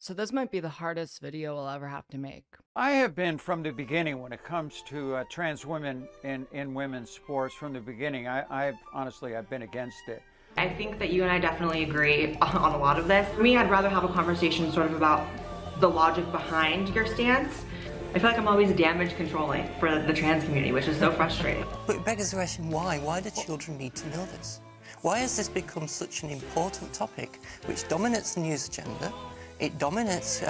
So this might be the hardest video I'll ever have to make. I have been from the beginning when it comes to trans women in women's sports. From the beginning, I've honestly been against it. I think that you and I definitely agree on a lot of this. For me, I'd rather have a conversation sort of about the logic behind your stance. I feel like I'm always damage controlling for the trans community, which is so frustrating. But it begs the question, why? Why do children need to know this? Why has this become such an important topic which dominates the news agenda? It dominates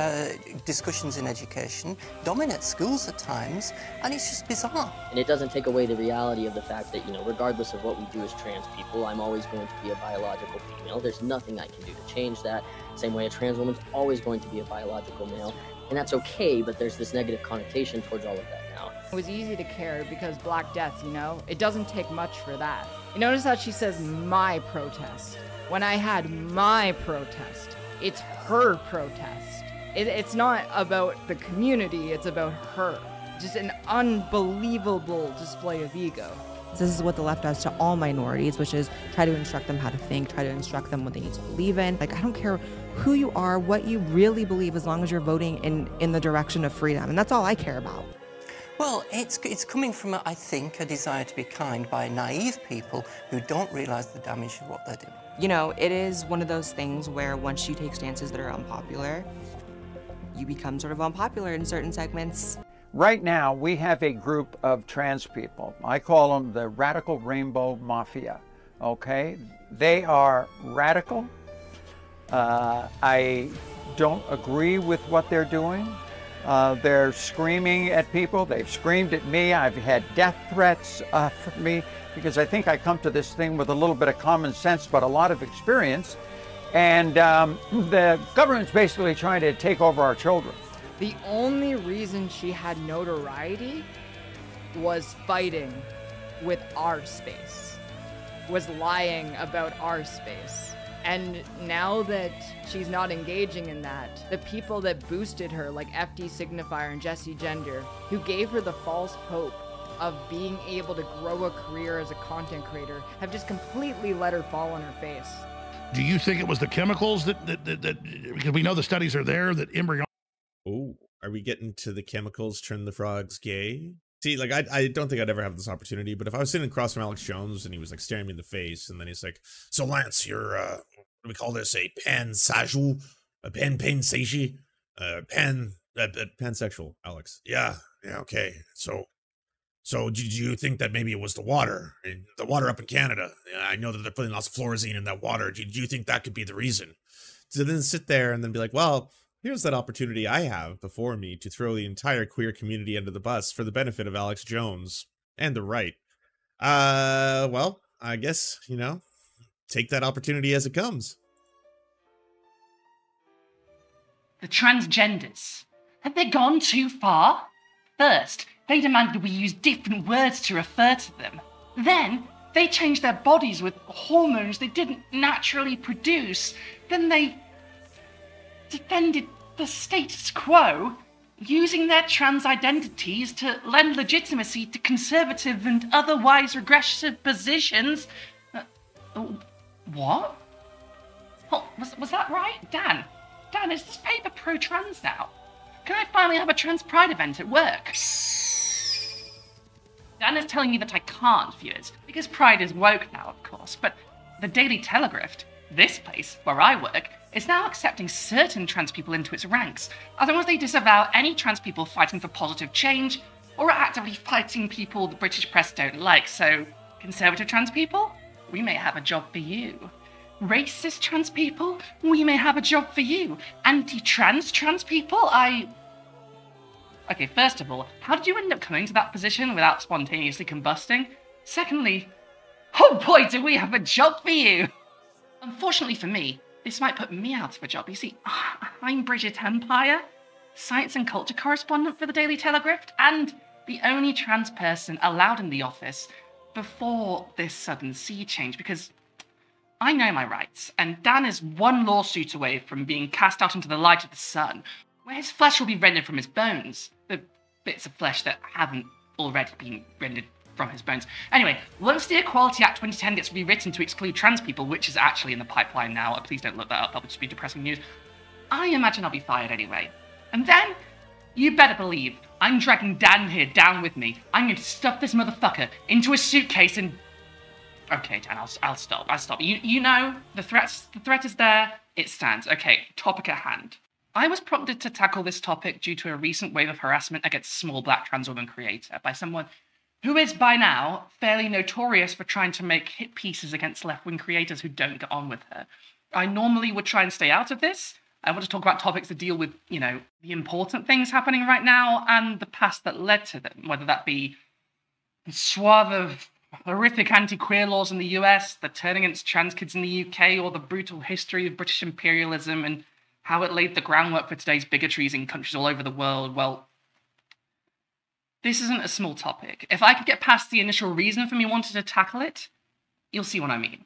discussions in education, dominates schools at times, and it's just bizarre. And it doesn't take away the reality of the fact that, regardless of what we do as trans people, I'm always going to be a biological female. There's nothing I can do to change that. Same way a trans woman's always going to be a biological male. And that's okay, but there's this negative connotation towards all of that now. It was easy to care because Black Death, it doesn't take much for that. You notice how she says my protest. When I had my protest, it's her protest. It's not about the community, it's about her. Just an unbelievable display of ego. This is what the left does to all minorities, which is try to instruct them how to think, try to instruct them what they need to believe in. Like, I don't care who you are, what you really believe, as long as you're voting in the direction of freedom. And that's all I care about. Well, it's coming from, I think, a desire to be kind by naive people who don't realise the damage of what they're doing. It is one of those things where once you take stances that are unpopular, you become sort of unpopular in certain segments. Right now, we have a group of trans people. I call them the Radical Rainbow Mafia, okay? They are radical. I don't agree with what they're doing. They're screaming at people. They've screamed at me. I've had death threats from me because I think I come to this thing with a little bit of common sense but a lot of experience. And the government's basically trying to take over our children. The only reason she had notoriety was fighting with our space, was lying about our space. And now that she's not engaging in that, the people that boosted her, like FD Signifier and Jesse Gender, who gave her the false hope of being able to grow a career as a content creator, have just completely let her fall on her face. Do you think it was the chemicals that because we know the studies are there, that embryo... Oh, are we getting to the chemicals turn the frogs gay? See, like, I don't think I'd ever have this opportunity, but if I was sitting across from Alex Jones and he was like staring me in the face, and then he's like, "So Lance, you're what do we call this? A pansexual, pansexual, Alex? Yeah, okay. So did you think that maybe it was the water up in Canada? I know that they're putting lots of fluorescein in that water. Do you think that could be the reason?" To then sit there and then be like, well, here's that opportunity I have before me to throw the entire queer community under the bus for the benefit of Alex Jones and the right. Well, I guess, take that opportunity as it comes. The transgenders. Have they gone too far? First, they demanded we use different words to refer to them. Then, they changed their bodies with hormones they didn't naturally produce. Then they defended the status quo, using their trans identities to lend legitimacy to conservative and otherwise regressive positions. What? Oh, was that right? Dan, is this paper pro-trans now? Can I finally have a trans pride event at work? Dan is telling me that I can't, viewers, because pride is woke now, of course, but the Daily Telegraph, this place where I work, is now accepting certain trans people into its ranks, as long as they disavow any trans people fighting for positive change, or are actively fighting people the British press don't like. So, conservative trans people, we may have a job for you. Racist trans people, we may have a job for you. Anti-trans trans people, Okay, first of all, how did you end up coming to that position without spontaneously combusting? Secondly, oh boy, do we have a job for you! Unfortunately for me, this might put me out of a job. You see, I'm Brigitte Empire, science and culture correspondent for the Daily Telegraph, and the only trans person allowed in the office before this sudden sea change, because I know my rights, and Dan is one lawsuit away from being cast out into the light of the sun, where his flesh will be rendered from his bones, the bits of flesh that haven't already been rendered from his bones. Anyway, once the Equality Act 2010 gets rewritten to exclude trans people, which is actually in the pipeline now, please don't look that up, that would just be depressing news, I imagine I'll be fired anyway. And then, you better believe, I'm dragging Dan here down with me. I'm going to stuff this motherfucker into a suitcase and... Okay, Dan, I'll stop. I'll stop. You know, the threat is there. It stands. Okay, topic at hand. I was prompted to tackle this topic due to a recent wave of harassment against a small black trans woman creator by someone who is by now fairly notorious for trying to make hit pieces against left-wing creators who don't get on with her. I normally would try and stay out of this. I want to talk about topics that deal with, you know, the important things happening right now and the past that led to them, whether that be the swath of horrific anti-queer laws in the US, the turn against trans kids in the UK, or the brutal history of British imperialism and how it laid the groundwork for today's bigotries in countries all over the world. Well, this isn't a small topic. If I could get past the initial reason for me wanting to tackle it, you'll see what I mean.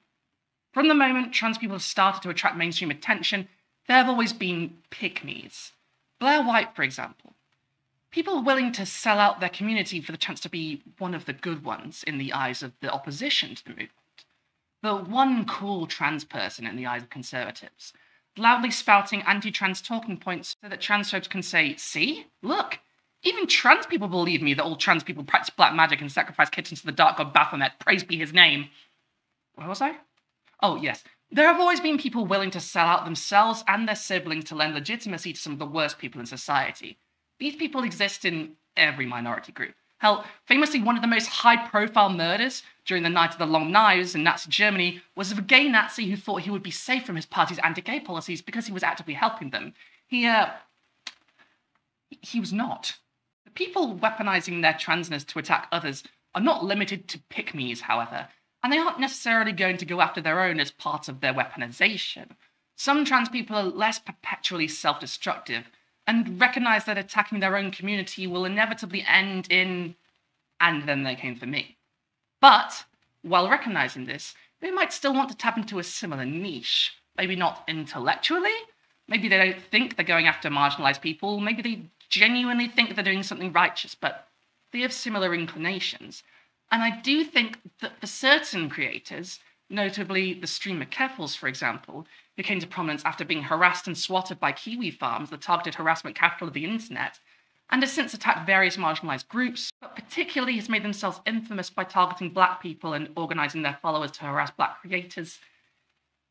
From the moment trans people have started to attract mainstream attention, there have always been pick-me's. Blair White, for example. People willing to sell out their community for the chance to be one of the good ones in the eyes of the opposition to the movement. The one cool trans person in the eyes of conservatives. Loudly spouting anti-trans talking points so that transphobes can say, see, look, even trans people believe me that all trans people practice black magic and sacrifice kittens to the dark god Baphomet, praise be his name. Where was I? Oh, yes. There have always been people willing to sell out themselves and their siblings to lend legitimacy to some of the worst people in society. These people exist in every minority group. Hell, famously one of the most high-profile murders during the Night of the Long Knives in Nazi Germany was of a gay Nazi who thought he would be safe from his party's anti-gay policies because he was actively helping them. He was not. The people weaponizing their transness to attack others are not limited to pick-me's, however, and they aren't necessarily going to go after their own as part of their weaponization. Some trans people are less perpetually self-destructive and recognize that attacking their own community will inevitably end in, and then they came for me. But, while recognizing this, they might still want to tap into a similar niche. Maybe not intellectually, maybe they don't think they're going after marginalized people, maybe they genuinely think they're doing something righteous, but they have similar inclinations. And I do think that for certain creators, notably the streamer Keffels, for example, who came to prominence after being harassed and swatted by Kiwi Farms, the targeted harassment capital of the internet, and has since attacked various marginalized groups, but particularly has made themselves infamous by targeting black people and organizing their followers to harass black creators.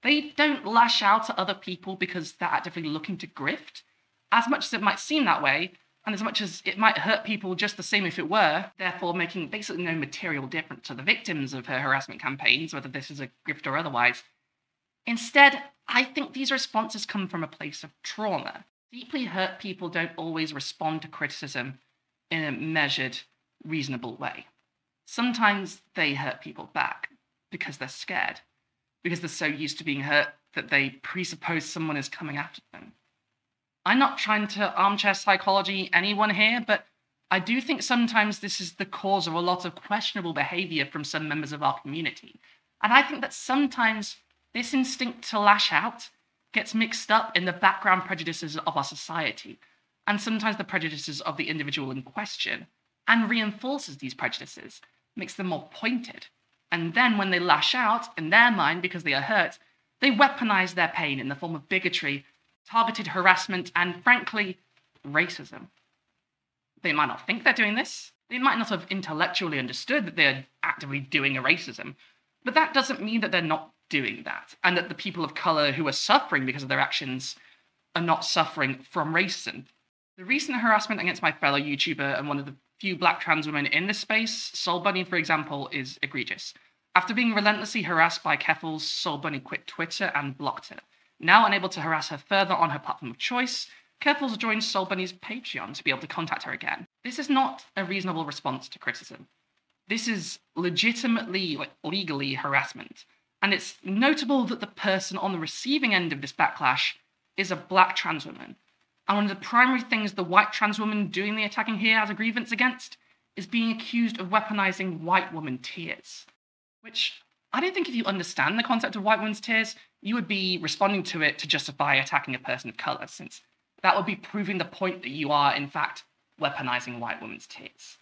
They don't lash out at other people because they're actively looking to grift, as much as it might seem that way, and as much as it might hurt people just the same if it were, therefore making basically no material difference to the victims of her harassment campaigns, whether this is a grift or otherwise. Instead, I think these responses come from a place of trauma. Deeply hurt people don't always respond to criticism in a measured, reasonable way. Sometimes they hurt people back because they're scared, because they're so used to being hurt that they presuppose someone is coming after them. I'm not trying to armchair psychology anyone here, but I do think sometimes this is the cause of a lot of questionable behavior from some members of our community. And I think that sometimes this instinct to lash out gets mixed up in the background prejudices of our society, and sometimes the prejudices of the individual in question, and reinforces these prejudices, makes them more pointed. And then when they lash out, in their mind, because they are hurt, they weaponize their pain in the form of bigotry, targeted harassment, and frankly, racism. They might not think they're doing this. They might not have intellectually understood that they're actively doing a racism, but that doesn't mean that they're not doing that, and that the people of color who are suffering because of their actions are not suffering from racism. The recent harassment against my fellow YouTuber and one of the few black trans women in this space, Soul Bunny, for example, is egregious. After being relentlessly harassed by Keffels, Soul Bunny quit Twitter and blocked her. Now unable to harass her further on her platform of choice, Keffels joined Soul Bunny's Patreon to be able to contact her again. This is not a reasonable response to criticism. This is legitimately, legally harassment. And it's notable that the person on the receiving end of this backlash is a black trans woman. And one of the primary things the white trans woman doing the attacking here has a grievance against is being accused of weaponizing white woman tears. Which, I don't think if you understand the concept of white woman's tears, you would be responding to it to justify attacking a person of color, since that would be proving the point that you are, in fact, weaponizing white woman's tears.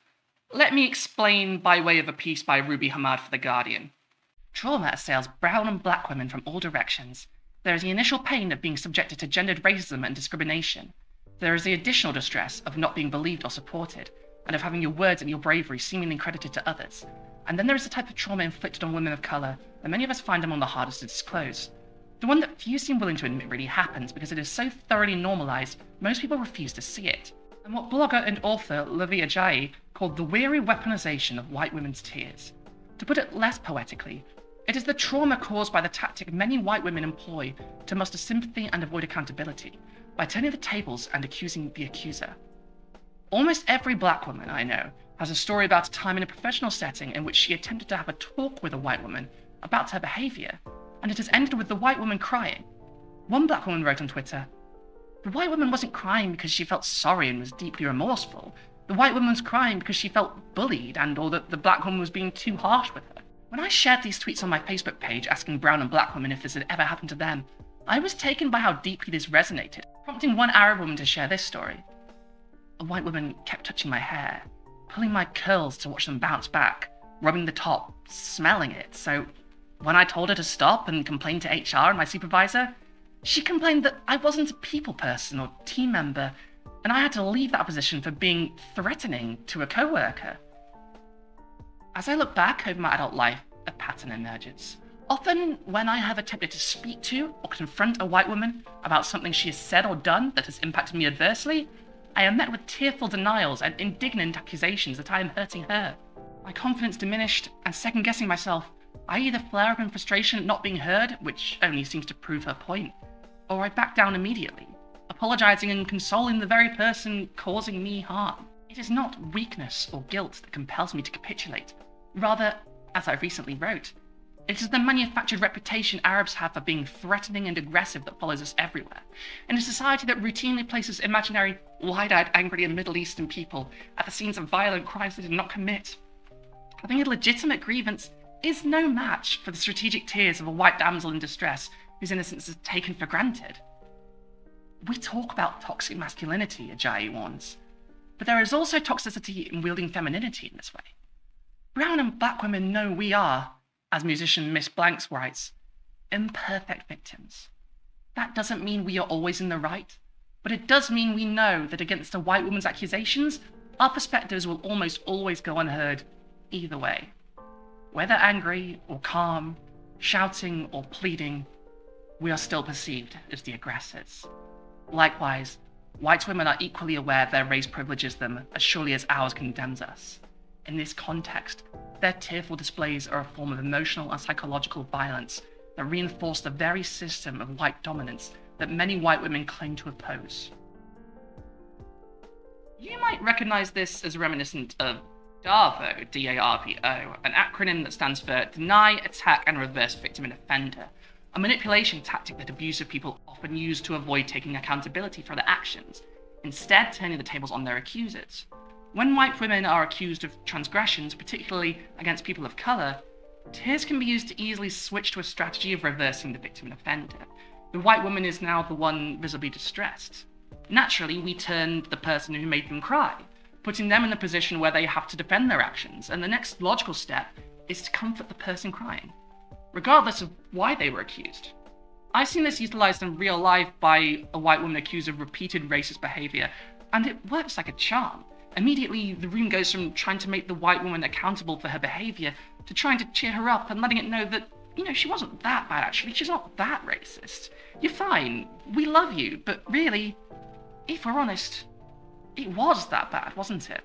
Let me explain by way of a piece by Ruby Hamad for The Guardian. Trauma assails brown and black women from all directions. There is the initial pain of being subjected to gendered racism and discrimination. There is the additional distress of not being believed or supported, and of having your words and your bravery seemingly credited to others. And then there is the type of trauma inflicted on women of colour that many of us find among the hardest to disclose. The one that few seem willing to admit really happens because it is so thoroughly normalised, most people refuse to see it. And what blogger and author Lavi Ajayi called the weary weaponization of white women's tears. To put it less poetically, it is the trauma caused by the tactic many white women employ to muster sympathy and avoid accountability, by turning the tables and accusing the accuser. Almost every black woman I know has a story about a time in a professional setting in which she attempted to have a talk with a white woman about her behaviour, and it has ended with the white woman crying. One black woman wrote on Twitter, "The white woman wasn't crying because she felt sorry and was deeply remorseful. The white woman was crying because she felt bullied or that the black woman was being too harsh with her." When I shared these tweets on my Facebook page asking brown and black women if this had ever happened to them, I was taken by how deeply this resonated, prompting one Arab woman to share this story. "A white woman kept touching my hair, pulling my curls to watch them bounce back, rubbing the top, smelling it, so when I told her to stop and complained to HR and my supervisor, she complained that I wasn't a people person or team member, and I had to leave that position for being threatening to a co-worker." As I look back over my adult life, a pattern emerges. Often, when I have attempted to speak to or confront a white woman about something she has said or done that has impacted me adversely, I am met with tearful denials and indignant accusations that I am hurting her. My confidence diminished, and second-guessing myself, I either flare up in frustration at not being heard, which only seems to prove her point, or I back down immediately, apologising and consoling the very person causing me harm. It is not weakness or guilt that compels me to capitulate. Rather, as I recently wrote, it is the manufactured reputation Arabs have for being threatening and aggressive that follows us everywhere, in a society that routinely places imaginary, wide-eyed, angry and Middle Eastern people at the scenes of violent crimes they did not commit. Having a legitimate grievance is no match for the strategic tears of a white damsel in distress whose innocence is taken for granted. We talk about toxic masculinity, Ajayi warns, but there is also toxicity in wielding femininity in this way. Brown and black women know we are, as musician Miss Blanks writes, imperfect victims. That doesn't mean we are always in the right, but it does mean we know that against a white woman's accusations, our perspectives will almost always go unheard either way. Whether angry or calm, shouting or pleading, we are still perceived as the aggressors. Likewise, white women are equally aware their race privileges them as surely as ours condemns us. In this context, their tearful displays are a form of emotional and psychological violence that reinforce the very system of white dominance that many white women claim to oppose. You might recognize this as reminiscent of DARVO, D-A-R-V-O, an acronym that stands for Deny, Attack and Reverse Victim and Offender, a manipulation tactic that abusive people often use to avoid taking accountability for their actions, instead turning the tables on their accusers. When white women are accused of transgressions, particularly against people of colour, tears can be used to easily switch to a strategy of reversing the victim and offender. The white woman is now the one visibly distressed. Naturally, we turn to the person who made them cry, putting them in a position where they have to defend their actions, and the next logical step is to comfort the person crying, regardless of why they were accused. I've seen this utilised in real life by a white woman accused of repeated racist behaviour, and it works like a charm. Immediately, the room goes from trying to make the white woman accountable for her behaviour to trying to cheer her up and letting it know that, she wasn't that bad actually, she's not that racist. You're fine, we love you, but really, if we're honest, it was that bad, wasn't it?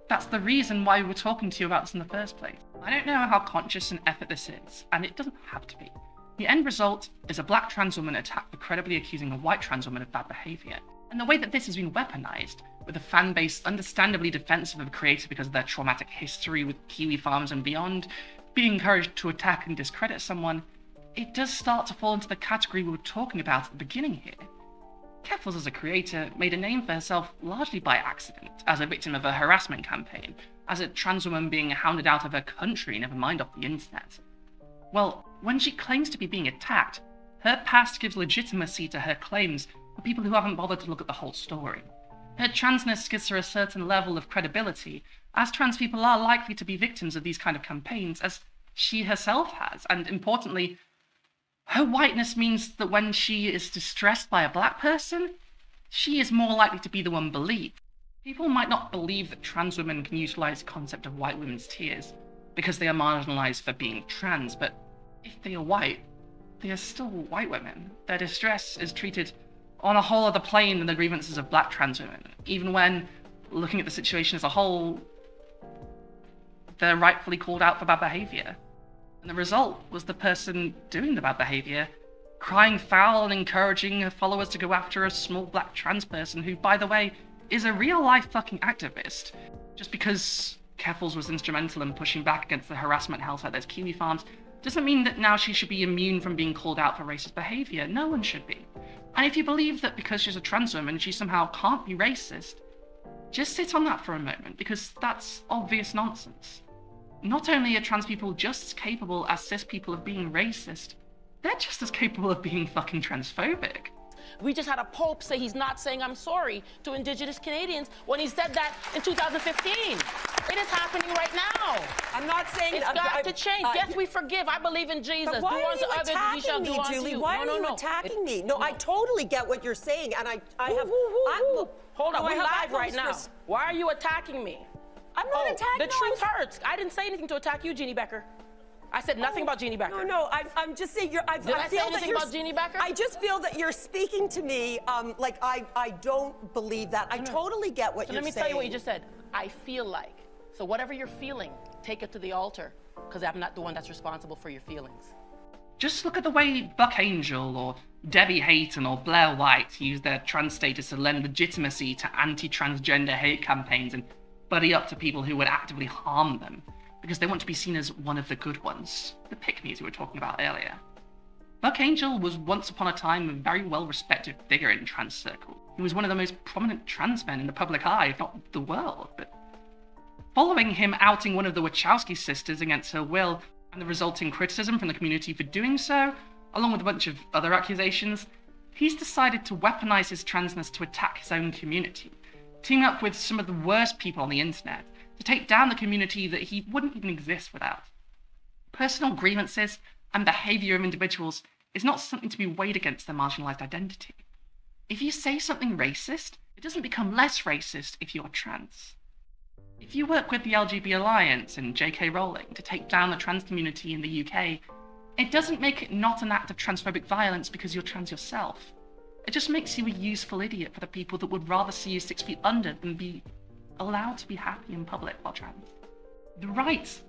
That's the reason why we were talking to you about this in the first place. I don't know how conscious an effort this is, and it doesn't have to be. The end result is a black trans woman attacked for credibly accusing a white trans woman of bad behaviour. And the way that this has been weaponized, with a fan base understandably defensive of a creator because of their traumatic history with Kiwi farms and beyond, being encouraged to attack and discredit someone, it does start to fall into the category we were talking about at the beginning here. Keffels, as a creator, made a name for herself largely by accident, as a victim of a harassment campaign, as a trans woman being hounded out of her country, never mind off the internet. Well, when she claims to be being attacked, her past gives legitimacy to her claims for people who haven't bothered to look at the whole story. Her transness gives her a certain level of credibility, as trans people are likely to be victims of these kind of campaigns, as she herself has, and importantly, Her whiteness means that when she is distressed by a black person, she is more likely to be the one believed. People might not believe that trans women can utilize the concept of white women's tears because they are marginalized for being trans, but if they are white, they are still white women. Their distress is treated on a whole other plane than the grievances of black trans women, even when, looking at the situation as a whole, they're rightfully called out for bad behavior. And the result was the person doing the bad behavior crying foul and encouraging her followers to go after a small black trans person who, by the way, is a real-life fucking activist. Just because Keffels was instrumental in pushing back against the harassment held at those kiwi farms doesn't mean that now she should be immune from being called out for racist behavior. No one should be. And if you believe that because she's a trans woman, she somehow can't be racist, just sit on that for a moment, because that's obvious nonsense. Not only are trans people just as capable as cis people of being racist, they're just as capable of being fucking transphobic. We just had a Pope say he's not saying I'm sorry to Indigenous Canadians when he said that in 2015. It is happening right now. I'm not saying it's got to change. Yes, we forgive. I believe in Jesus. But why are you attacking me, Julie? Why are you attacking me? No, I totally get what you're saying, and I have. Hold on, we're live right now. Why are you attacking me? I'm not attacking. The truth hurts. I didn't say anything to attack you, Jeannie Becker. I said nothing about Jeannie Becker. No, I'm just saying Did I say anything about Jeannie Becker? I just feel that you're speaking to me like I don't believe that. I totally get what you're saying. Let me tell you what you just said. I feel like. So whatever you're feeling, take it to the altar, because I'm not the one that's responsible for your feelings. Just look at the way Buck Angel or Debbie Hayton or Blair White use their trans status to lend legitimacy to anti-transgender hate campaigns and buddy up to people who would actively harm them, because they want to be seen as one of the good ones, the pick-me's we were talking about earlier. Buck Angel was once upon a time a very well-respected figure in trans circles. He was one of the most prominent trans men in the public eye, if not the world, but following him outing one of the Wachowski sisters against her will and the resulting criticism from the community for doing so, along with a bunch of other accusations, he's decided to weaponize his transness to attack his own community, teaming up with some of the worst people on the internet to take down the community that he wouldn't even exist without. Personal grievances and behavior of individuals is not something to be weighed against their marginalized identity. If you say something racist, it doesn't become less racist if you're trans. If you work with the LGBT Alliance and J.K. Rowling to take down the trans community in the UK, it doesn't make it not an act of transphobic violence because you're trans yourself. It just makes you a useful idiot for the people that would rather see you 6 feet under than be allowed to be happy in public while trans. The right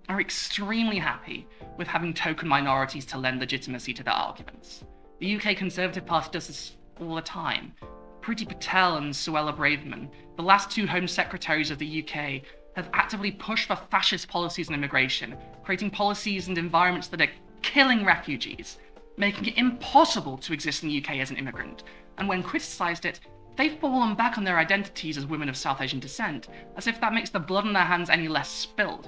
are extremely happy with having token minorities to lend legitimacy to their arguments. The UK Conservative Party does this all the time. Priti Patel and Suella Braverman, the last 2 Home Secretaries of the UK, have actively pushed for fascist policies on immigration, creating policies and environments that are killing refugees, making it impossible to exist in the UK as an immigrant. And when criticised it, they've fallen back on their identities as women of South Asian descent, as if that makes the blood on their hands any less spilled.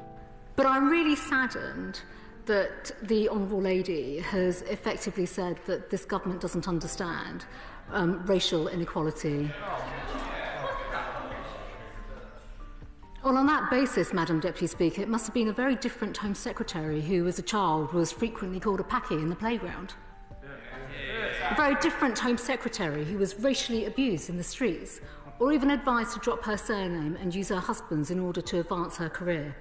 But I'm really saddened that the Honourable Lady has effectively said that this government doesn't understand racial inequality. Well, on that basis, Madam Deputy Speaker, it must have been a very different Home Secretary who, as a child, was frequently called a packy in the playground. A very different Home Secretary who was racially abused in the streets, or even advised to drop her surname and use her husband's in order to advance her career.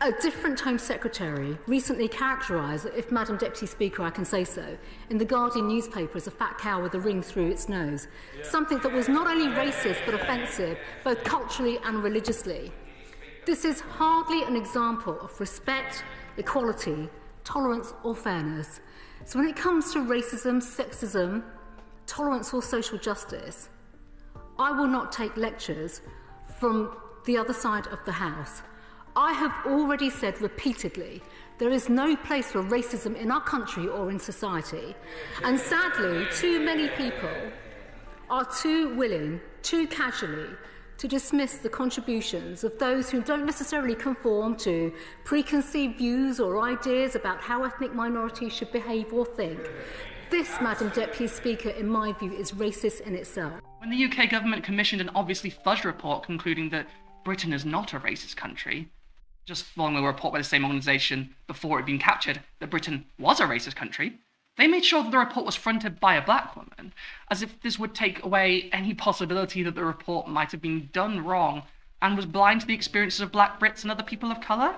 A different Home Secretary recently characterised, if Madam Deputy Speaker I can say so, in the Guardian newspaper as a fat cow with a ring through its nose, something that was not only racist but offensive, both culturally and religiously. This is hardly an example of respect, equality, tolerance or fairness. So when it comes to racism, sexism, tolerance or social justice, I will not take lectures from the other side of the House. I have already said repeatedly, there is no place for racism in our country or in society. And sadly, too many people are too willing, too casually, to dismiss the contributions of those who don't necessarily conform to preconceived views or ideas about how ethnic minorities should behave or think. This, Madam Deputy Speaker, in my view, is racist in itself. When the UK government commissioned an obviously fudged report concluding that Britain is not a racist country, just following a report by the same organisation before it had been captured that Britain was a racist country, they made sure that the report was fronted by a black woman, as if this would take away any possibility that the report might have been done wrong and was blind to the experiences of black Brits and other people of colour.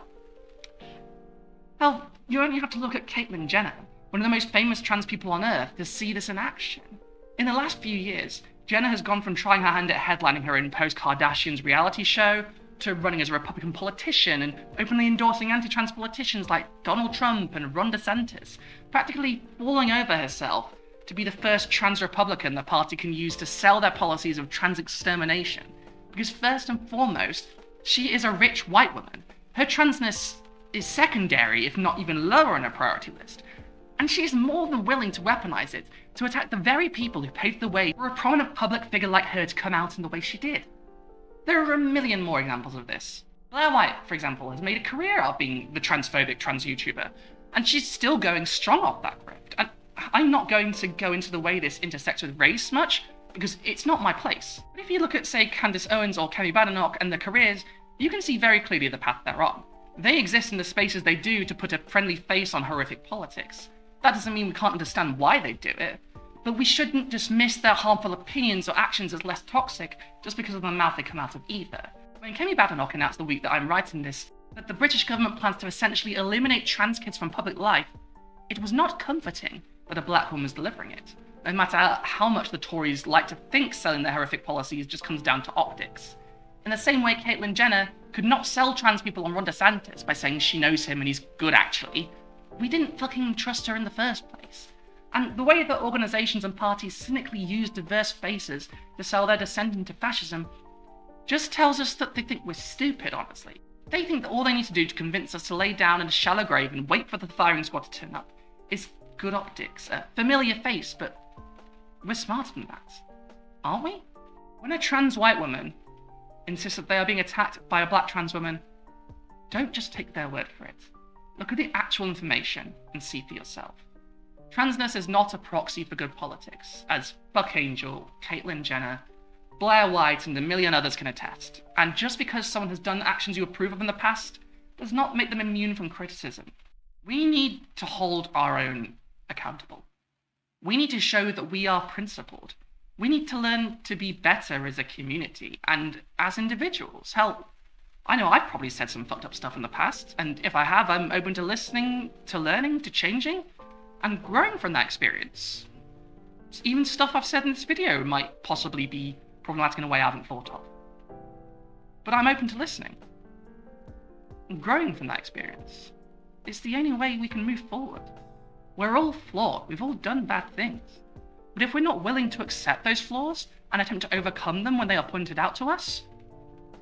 Hell, you only have to look at Caitlyn Jenner, one of the most famous trans people on earth, to see this in action. In the last few years, Jenner has gone from trying her hand at headlining her own post-Kardashians reality show to running as a Republican politician and openly endorsing anti-trans politicians like Donald Trump and Ron DeSantis, practically falling over herself to be the first trans Republican the party can use to sell their policies of trans extermination. Because first and foremost, she is a rich white woman. Her transness is secondary, if not even lower on her priority list. And she is more than willing to weaponize it to attack the very people who paved the way for a prominent public figure like her to come out in the way she did. There are a million more examples of this. Blair White, for example, has made a career out of being the transphobic trans YouTuber, and she's still going strong off that grift. And I'm not going to go into the way this intersects with race much, because it's not my place. But if you look at, say, Candace Owens or Kemi Badenoch and their careers, you can see very clearly the path they're on. They exist in the spaces they do to put a friendly face on horrific politics. That doesn't mean we can't understand why they do it, but we shouldn't dismiss their harmful opinions or actions as less toxic just because of the mouth they come out of either. When Kemi Badenoch announced the week that I'm writing this that the British government plans to essentially eliminate trans kids from public life, it was not comforting that a black woman was delivering it, no matter how much the Tories like to think selling their horrific policies just comes down to optics. In the same way Caitlyn Jenner could not sell trans people on Ron DeSantis by saying she knows him and he's good actually, we didn't fucking trust her in the first place. And the way that organisations and parties cynically use diverse faces to sell their descent into fascism just tells us that they think we're stupid, honestly. They think that all they need to do to convince us to lay down in a shallow grave and wait for the firing squad to turn up is good optics, a familiar face, but we're smarter than that, aren't we? When a trans white woman insists that they are being attacked by a black trans woman, don't just take their word for it. Look at the actual information and see for yourself. Transness is not a proxy for good politics, as Buck Angel, Caitlyn Jenner, Blair White, and a million others can attest. And just because someone has done actions you approve of in the past does not make them immune from criticism. We need to hold our own accountable. We need to show that we are principled. We need to learn to be better as a community and as individuals. Hell, I know I've probably said some fucked up stuff in the past, and if I have, I'm open to listening, to learning, to changing, and growing from that experience. Even stuff I've said in this video might possibly be problematic in a way I haven't thought of. But I'm open to listening and growing from that experience. It's the only way we can move forward. We're all flawed, we've all done bad things. But if we're not willing to accept those flaws and attempt to overcome them when they are pointed out to us,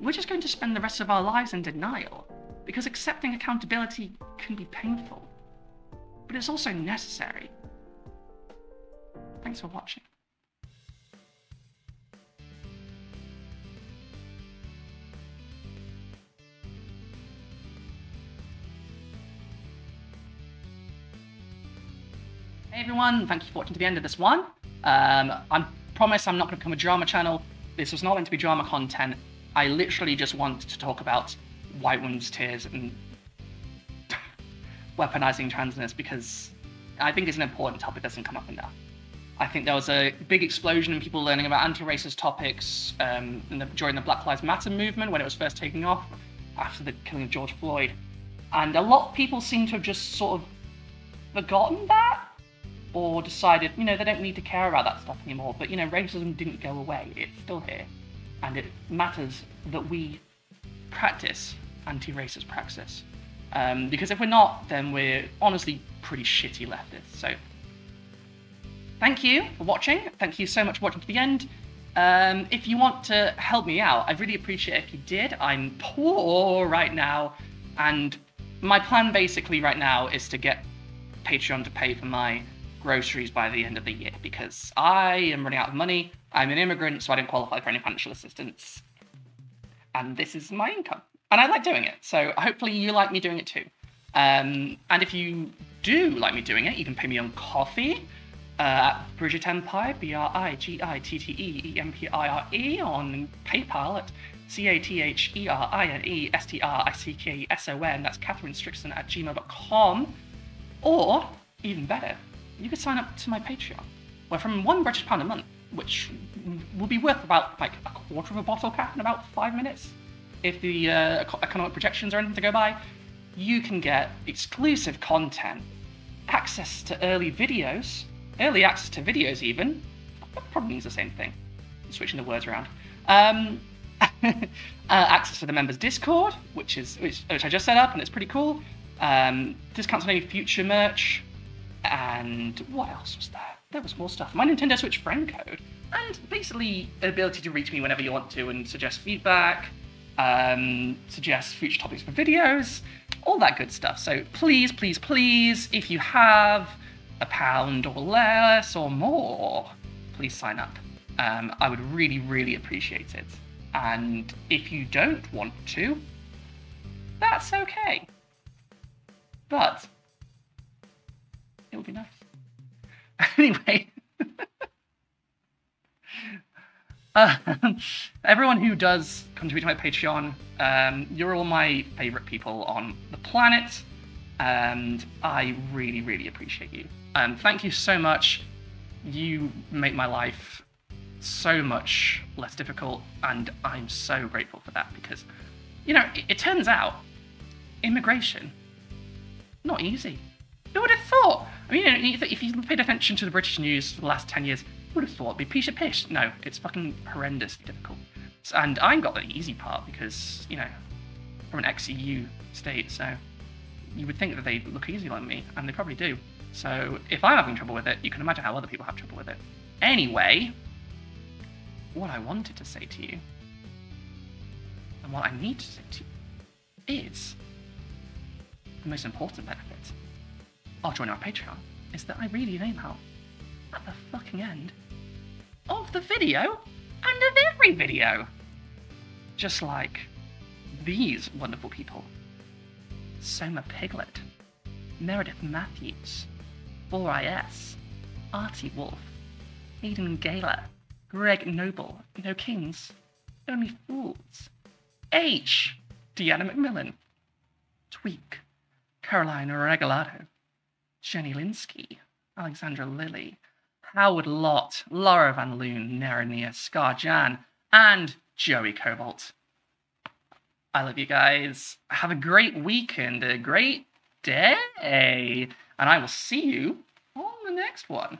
we're just going to spend the rest of our lives in denial, because accepting accountability can be painful, but it's also necessary. Thanks for watching. Hey everyone, thank you for watching to the end of this one. I promise I'm not going to become a drama channel. This was not meant to be drama content. I literally just want to talk about white women's tears and weaponizing transness because I think it's an important topic that doesn't come up enough. I think there was a big explosion in people learning about anti-racist topics during the Black Lives Matter movement when it was first taking off after the killing of George Floyd. And a lot of people seem to have just sort of forgotten that or decided, you know, they don't need to care about that stuff anymore. But, you know, racism didn't go away. It's still here. And it matters that we practice anti-racist praxis. Because if we're not, then we're honestly pretty shitty leftists. So thank you for watching. Thank you so much for watching to the end. If you want to help me out, I'd really appreciate it if you did. I'm poor right now. And my plan basically right now is to get Patreon to pay for my groceries by the end of the year because I am running out of money. I'm an immigrant, so I don't qualify for any financial assistance. And this is my income. And I like doing it, so hopefully you like me doing it too. And if you do like me doing it, you can pay me on Coffee. at Brigitte Empire, BRIGITTEEMPIRE, on PayPal at CATHERINESTRICKSON, that's Catherine Strickson at gmail.com, or, even better, you could sign up to my Patreon, where from £1 a month, which will be worth about like a quarter of a bottle cap in about 5 minutes, if the economic projections are anything to go by, you can get exclusive content, access to early access to videos even, that probably means the same thing, I'm switching the words around, access to the members Discord, which I just set up and it's pretty cool, discounts on any future merch, and what else was there? There was more stuff. My Nintendo Switch friend code, and basically the ability to reach me whenever you want to and suggest feedback, suggest future topics for videos, all that good stuff. So please, please, please, if you have £1 or less or more, please sign up. I would really, really appreciate it. And if you don't want to, that's okay. But it would be nice. Anyway, everyone who does contribute to my Patreon, you're all my favorite people on the planet, and I really, really appreciate you. Thank you so much. You make my life so much less difficult, and I'm so grateful for that, because, you know, it turns out immigration, not easy. Who would have thought? I mean, if you paid attention to the British news for the last 10 years, who would have thought it'd be piece of piss? No, it's fucking horrendously difficult. And I got the easy part because, you know, from an ex-EU state, so you would think that they look easy on me, and they probably do. So if I'm having trouble with it, you can imagine how other people have trouble with it. Anyway, what I wanted to say to you, and what I need to say to you, is the most important benefit of joining our Patreon is that I read your name out at the fucking end of the video and of every video. Just like these wonderful people. Soma Piglet, Meredith Matthews, 4IS, Artie Wolf, Aidan Gala, Greg Noble, No Kings, Only Fools, H, Deanna McMillan, Tweak, Caroline Regalado, Jenny Linsky, Alexandra Lilly, Howard Lott, Laura Van Loon, Nerania Scar-Jan, and Joey Cobalt. I love you guys. Have a great week and a great day. And I will see you on the next one.